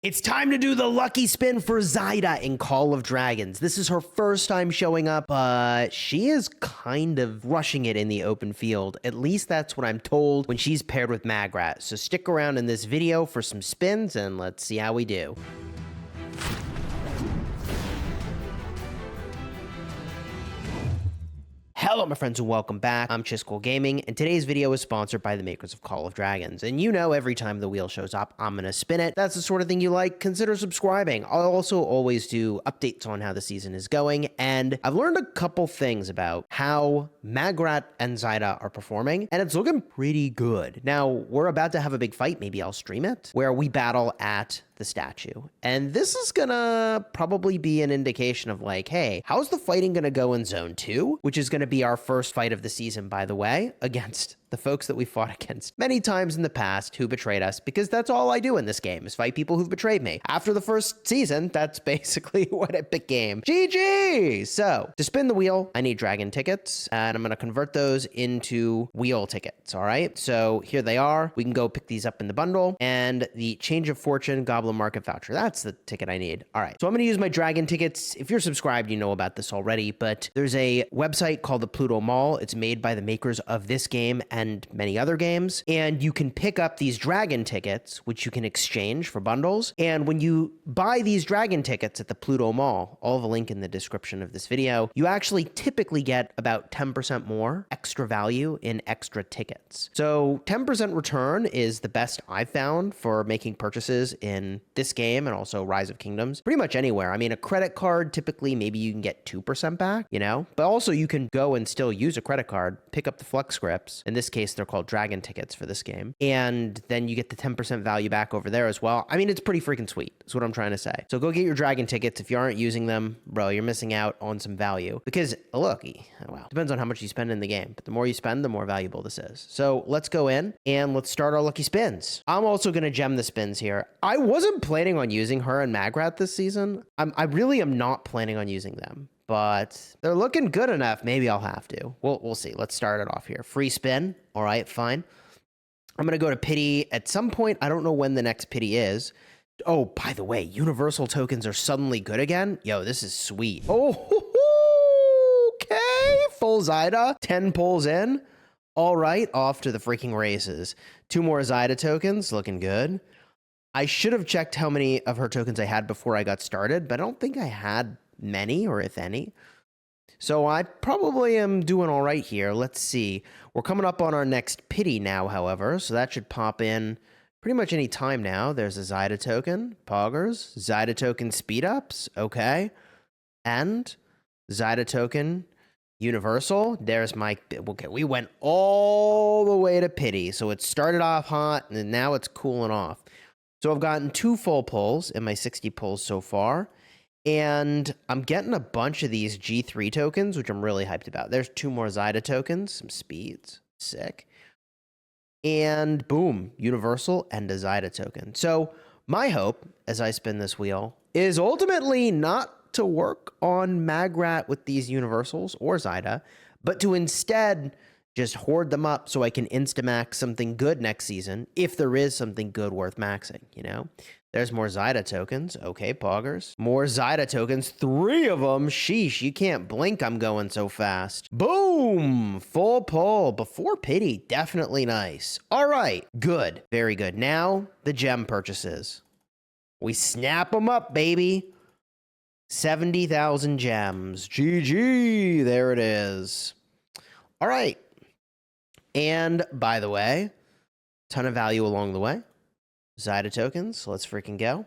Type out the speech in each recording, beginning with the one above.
It's time to do the lucky spin for Zayda in Call of Dragons. This is her first time showing up, but she is kind of rushing it in the open field. At least that's what I'm told when she's paired with Maggrat. So stick around in this video for some spins and let's see how we do. Hello, my friends, and welcome back. I'm Chisgule Gaming, and today's video is sponsored by the makers of Call of Dragons. And you know, every time the wheel shows up, I'm gonna spin it. That's the sort of thing you like. Consider subscribing. I'll also always do updates on how the season is going, and I've learned a couple things about how Maggrat and Zayda are performing, and it's looking pretty good. Now, we're about to have a big fight. Maybe I'll stream it, where we battle at the statue. And this is gonna probably be an indication of like, hey, how's the fighting gonna go in Zone 2? Which is gonna be our first fight of the season, by the way, against the folks that we fought against many times in the past who betrayed us, because that's all I do in this game is fight people who've betrayed me. After the first season, that's basically what it became. GG! So, to spin the wheel, I need dragon tickets, and I'm gonna convert those into wheel tickets, all right? So here they are. We can go pick these up in the bundle, and the Change of Fortune Goblin Market Voucher. That's the ticket I need. All right, so I'm gonna use my dragon tickets. If you're subscribed, you know about this already, but there's a website called the Pluto Mall. It's made by the makers of this game and many other games, and you can pick up these dragon tickets, which you can exchange for bundles. And when you buy these dragon tickets at the Pluto Mall, I'll have a link in the description of this video, you actually typically get about 10% more extra value in extra tickets. So 10% return is the best I've found for making purchases in this game and also Rise of Kingdoms, pretty much anywhere. I mean, a credit card, typically maybe you can get 2% back, you know, but also you can go and still use a credit card, pick up the Flux scripts. In this case, they're called dragon tickets for this game. And then you get the 10% value back over there as well. I mean, it's pretty freaking sweet. That's what I'm trying to say. So go get your dragon tickets. If you aren't using them, bro, you're missing out on some value because look, well, depends on how much you spend in the game, but the more you spend, the more valuable this is. So let's go in and let's start our lucky spins. I'm also going to gem the spins here. I wasn't planning on using her and Maggrat this season. I really am not planning on using them, but they're looking good enough. Maybe I'll have to. We'll see. Let's start it off here. Free spin. All right, fine. I'm going to go to pity at some point. I don't know when the next pity is. Oh, by the way, universal tokens are suddenly good again. Yo, this is sweet. Oh, okay. Full Zayda. 10 pulls in. All right, off to the freaking races. 2 more Zayda tokens. Looking good. I should have checked how many of her tokens I had before I got started, but I don't think I had many, or if any. So I probably am doing all right here. Let's see. We're coming up on our next pity now, however, so that should pop in pretty much any time now. There's a Zayda token, poggers, Zayda token speed ups, okay, and Zayda token universal. There's my, okay, we went all the way to pity, so it started off hot, and now it's cooling off. So I've gotten 2 full pulls in my 60 pulls so far. And I'm getting a bunch of these G3 tokens, which I'm really hyped about. There's 2 more Zayda tokens, some speeds, sick. And boom, universal and a Zayda token. So my hope, as I spin this wheel, is ultimately not to work on Maggrat with these universals or Zayda, but to instead just hoard them up so I can insta-max something good next season, if there is something good worth maxing, you know? There's more Zayda tokens. Okay, poggers. More Zayda tokens. 3 of them. Sheesh, you can't blink. I'm going so fast. Boom! Full pull. Before pity. Definitely nice. All right. Good. Very good. Now, the gem purchases. We snap them up, baby. 70,000 gems. GG. There it is. All right. And, by the way, ton of value along the way. Zayda tokens, let's freaking go.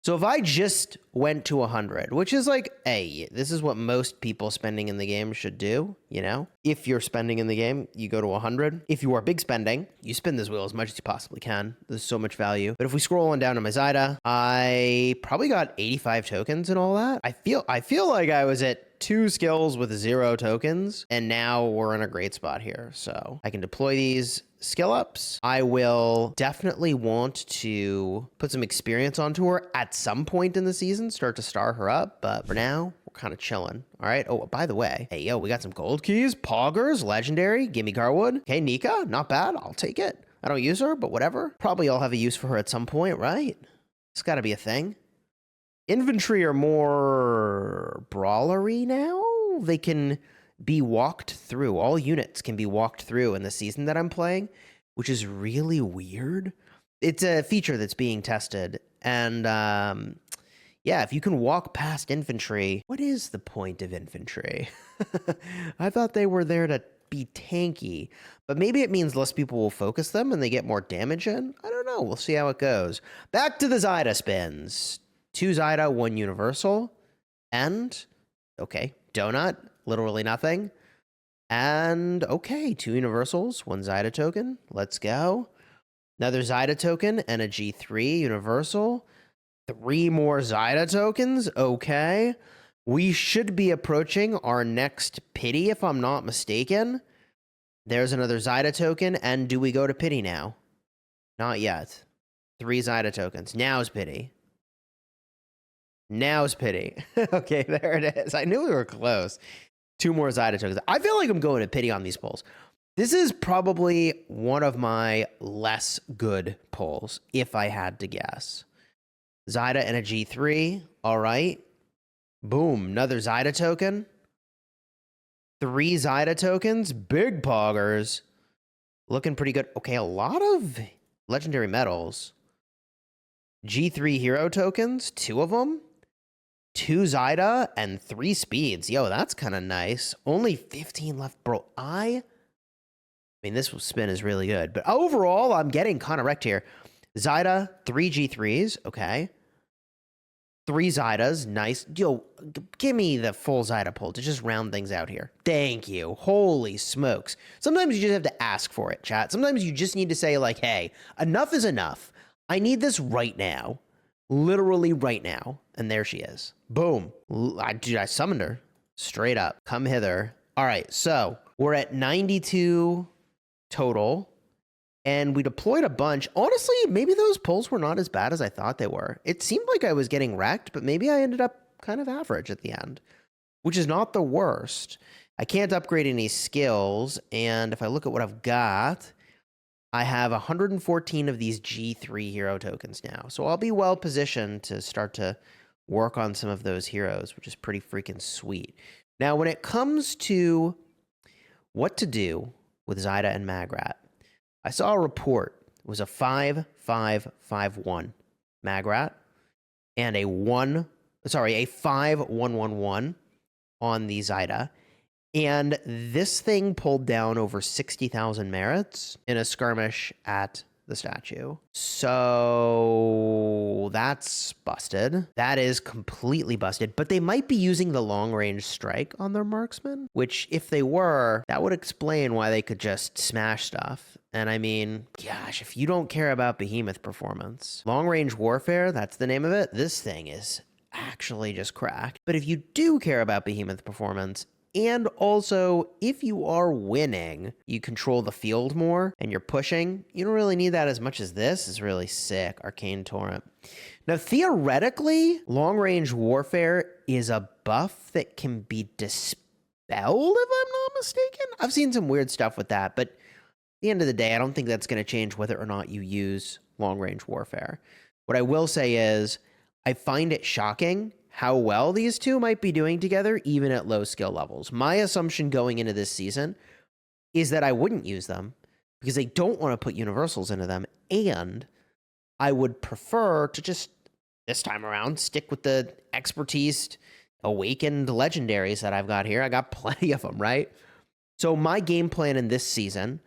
So if I just went to 100, which is like, hey, this is what most people spending in the game should do, you know? If you're spending in the game, you go to 100. If you are big spending, you spin this wheel as much as you possibly can. There's so much value. But if we scroll on down to my Zayda, I probably got 85 tokens and all that. I feel like I was at 2 skills with 0 tokens, and now we're in a great spot here. So I can deploy these skill ups. I will definitely want to put some experience onto her at some point in the season, start to star her up, but for now, we're kind of chilling. All right. Oh, by the way, hey, yo, we got some gold keys, poggers, legendary, gimme Garwood. Okay, Nika, not bad. I'll take it. I don't use her, but whatever. Probably I'll have a use for her at some point, right? It's got to be a thing. Infantry are more brawlery now. They can be walked through. All units can be walked through in the season that I'm playing, which is really weird. It's a feature that's being tested. And yeah, if you can walk past infantry, what is the point of infantry? I thought they were there to be tanky, but maybe it means less people will focus them and they get more damage in. I don't know. We'll see how it goes. Back to the Zayda Spins. 2 Zayda, 1 Universal, and, okay, Donut, literally nothing. And, okay, 2 Universals, 1 Zayda token. Let's go. Another Zayda token and a G3 Universal. 3 more Zayda tokens. Okay. We should be approaching our next pity, if I'm not mistaken. There's another Zayda token. And do we go to pity now? Not yet. 3 Zayda tokens. Now's pity. Now's pity. Okay, there it is. I knew we were close. 2 more Zayda tokens. I feel like I'm going to pity on these polls. This is probably one of my less good polls, if I had to guess. Zayda and a G3. All right. Boom. Another Zayda token. 3 Zayda tokens. Big poggers. Looking pretty good. Okay, a lot of legendary medals. G3 hero tokens. 2 of them. 2 Zayda and 3 speeds. Yo, that's kind of nice. Only 15 left, bro. I mean, this spin is really good. But overall, I'm getting kind of wrecked here. Zayda, 3 G3s. Okay. 3 Zaydas. Nice. Yo, give me the full Zayda pull to just round things out here. Thank you. Holy smokes. Sometimes you just have to ask for it, chat. Sometimes you just need to say, like, hey, enough is enough. I need this right now. Literally right now. And there she is. Boom. Dude, I summoned her. Straight up. Come hither. All right, so we're at 92 total. And we deployed a bunch. Honestly, maybe those pulls were not as bad as I thought they were. It seemed like I was getting wrecked, but maybe I ended up kind of average at the end, which is not the worst. I can't upgrade any skills. And if I look at what I've got, I have 114 of these G3 hero tokens now. So I'll be well positioned to start to work on some of those heroes, which is pretty freaking sweet. Now, when it comes to what to do with Zayda and Maggrat, I saw a report. It was a 5-5-5-1 Maggrat and a 5-1-1-1 on the Zayda. And this thing pulled down over 60,000 merits in a skirmish at the statue. So that's busted. That is completely busted. But they might be using the long-range strike on their marksman, which if they were, that would explain why they could just smash stuff. And I mean, gosh, if you don't care about behemoth performance, long-range warfare, that's the name of it, this thing is actually just cracked. But if you do care about behemoth performance, and also, if you are winning, you control the field more and you're pushing, you don't really need that as much as this. Is really sick. Arcane Torrent. Now, theoretically, long-range warfare is a buff that can be dispelled, if I'm not mistaken. I've seen some weird stuff with that, but at the end of the day, I don't think that's going to change whether or not you use long-range warfare. What I will say is, I find it shocking how well these two might be doing together, even at low skill levels. My assumption going into this season is that I wouldn't use them because I don't want to put universals into them. And I would prefer to just, this time around, stick with the expertise awakened legendaries that I've got here. I got plenty of them, right? So my game plan in this season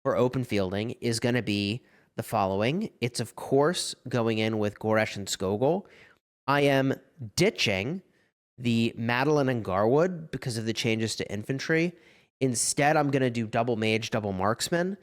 for open fielding is going to be the following. It's, of course, going in with Goresh and Chisgule. I am ditching the Madeline and Garwood because of the changes to infantry. Instead, I'm going to do double mage, double marksman.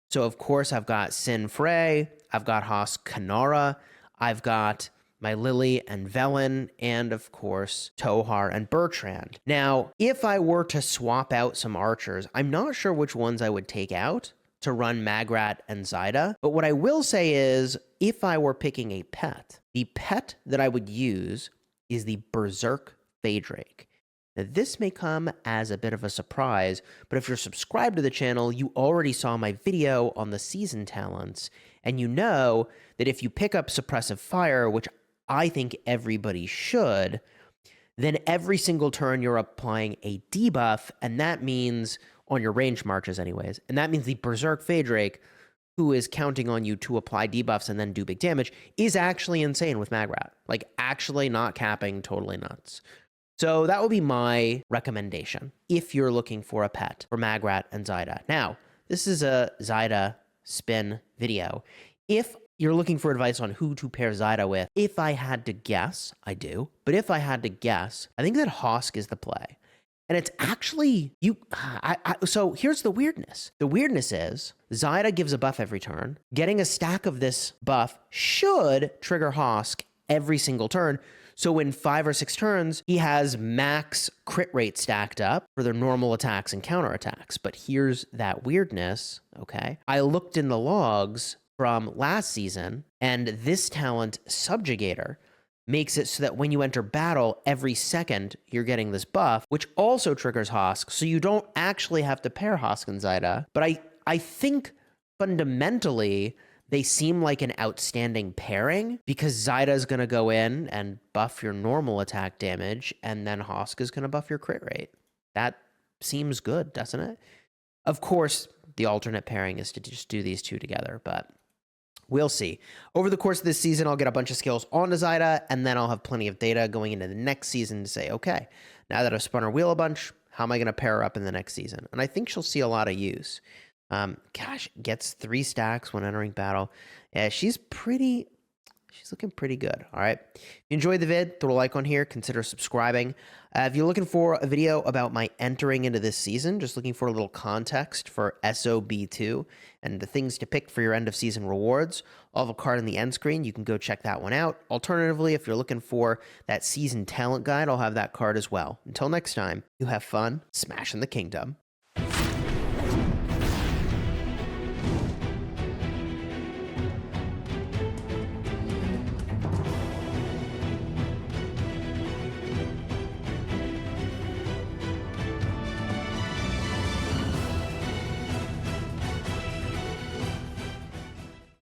So, of course, I've got Sin Frey, I've got Haas Kanara, I've got my Lily and Velen, and, of course, Tohar and Bertrand. Now, if I were to swap out some archers, I'm not sure which ones I would take out to run Maggrat and Zayda. But what I will say is, if I were picking a pet, the pet that I would use is the Berserk Phaedrake. Now, this may come as a bit of a surprise, but if you're subscribed to the channel, you already saw my video on the season talents, and you know that if you pick up Suppressive Fire, which I think everybody should, then every single turn you're applying a debuff, and that means on your range marches anyways, and that means the Berserk Phaedrake, who is counting on you to apply debuffs and then do big damage, is actually insane with Maggrat. Like, actually not capping, totally nuts. So that would be my recommendation if you're looking for a pet for Maggrat and Zayda. Now, this is a Zayda spin video. If you're looking for advice on who to pair Zayda with, if I had to guess, I do, but if I had to guess, I think that Hosk is the play. And it's actually, so here's the weirdness. The weirdness is, Zayda gives a buff every turn. Getting a stack of this buff should trigger Hosk every single turn. So in 5 or 6 turns, he has max crit rate stacked up for their normal attacks and counterattacks. But here's that weirdness, okay? I looked in the logs from last season, and this talent, Subjugator, makes it so that when you enter battle, every second you're getting this buff, which also triggers Hosk, so you don't actually have to pair Hosk and Zayda. But I think fundamentally they seem like an outstanding pairing because Zayda is going to go in and buff your normal attack damage, and then Hosk is going to buff your crit rate. That seems good, doesn't it? Of course, the alternate pairing is to just do these two together, but we'll see. Over the course of this season, I'll get a bunch of skills onto Zayda, and then I'll have plenty of data going into the next season to say, okay, now that I've spun her wheel a bunch, how am I going to pair her up in the next season? And I think she'll see a lot of use. Gosh, gets 3 stacks when entering battle. Yeah, she's looking pretty good. All right. If you enjoyed the vid, throw a like on here. Consider subscribing. If you're looking for a video about my entering into this season, just looking for a little context for SOB2 and the things to pick for your end of season rewards, I'll have a card in the end screen. You can go check that one out. Alternatively, if you're looking for that season talent guide, I'll have that card as well. Until next time, you have fun smashing the kingdom.